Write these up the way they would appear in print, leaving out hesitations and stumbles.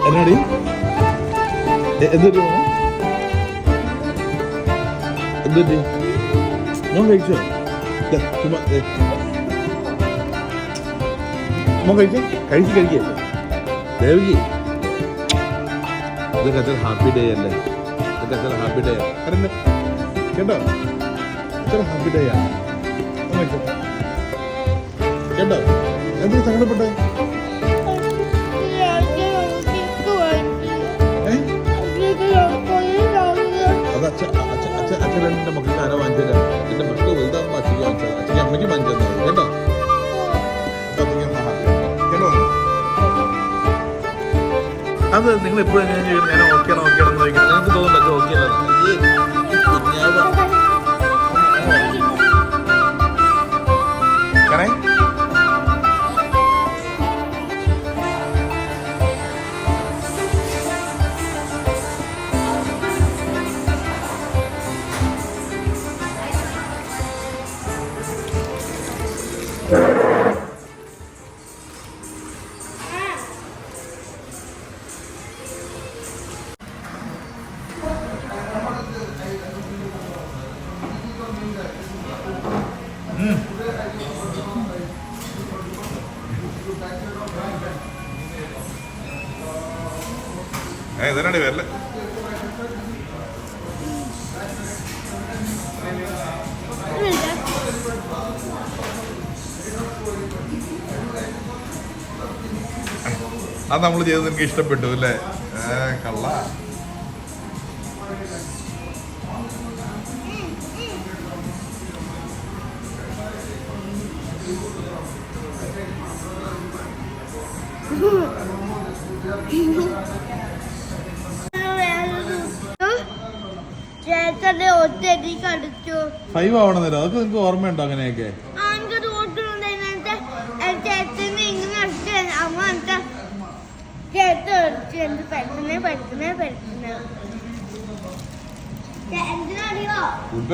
എന്നാടി എന്തൊരു എന്തൊരു മോൻ കഴിച്ചോ ചുമ്മാ മോൻ കഴിച്ചോ കഴിക്കേ ദേവകി ഇതൊക്കെ അത്ര ഹാപ്പി ഡേ അല്ലേ ഇതൊക്കെ അത്ര ഹാപ്പി ഡേ അല്ലേ കേട്ടോ എത്ര ഹാപ്പി ഡേ ആണ് കേട്ടോ എന്തിനാ സങ്കടപ്പെട്ടെ അച്ഛൻ്റെ മക്കൾക്ക് ആരോ വാങ്ങിച്ചത് എന്റെ മക്കൾ വലുതാകുമ്പോൾ അച്ഛക്ക് വാങ്ങിച്ചത് അച്ഛക്ക് അമ്മയ്ക്ക് വാങ്ങിച്ചത് കേട്ടോ കേട്ടോ അത് നിങ്ങൾ എപ്പോഴും ഞാൻ ചെയ്യുന്നത് ഞാൻ ഓക്കെയാണോ ഓക്കെയാണെന്ന് ചോദിക്കുന്നത് നിങ്ങൾക്ക് തോന്നുന്നുണ്ട് ഓക്കെ അല്ലേ ഇതിനാണ് വരല് അത് നമ്മൾ ചെയ്തത് എനിക്ക് ഇഷ്ടപ്പെട്ടു അല്ലേ കള്ള ഫൈവ് ആവണമെന്നില്ല അതൊക്കെ നിങ്ങൾക്ക് ഓർമ്മയുണ്ടോ അങ്ങനെയൊക്കെ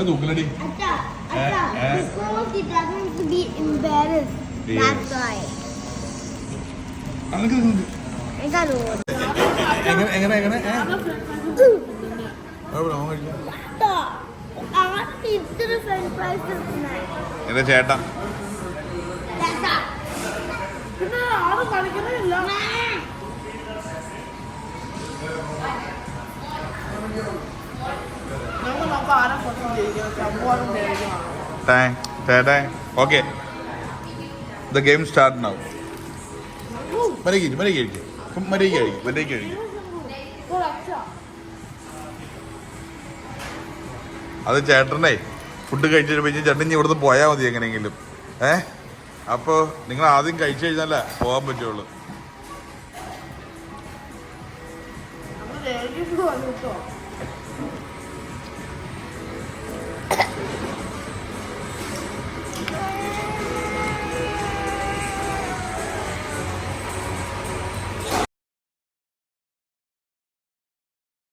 തൂക്കലടി എങ്ങനെ എങ്ങനെ എന്റെ ചേട്ടാ okay the game start now മര്യാദയ്ക്ക് അത് ചേട്ടനെ ഫുഡ് കഴിച്ചിട്ട് ചേട്ടൻ ഇവിടുന്ന് പോയാൽ മതി എങ്ങനെയെങ്കിലും അപ്പോൾ നിങ്ങൾ ആദ്യം കഴിച്ചു കഴിഞ്ഞാലേ പോകാൻ പറ്റുള്ളൂ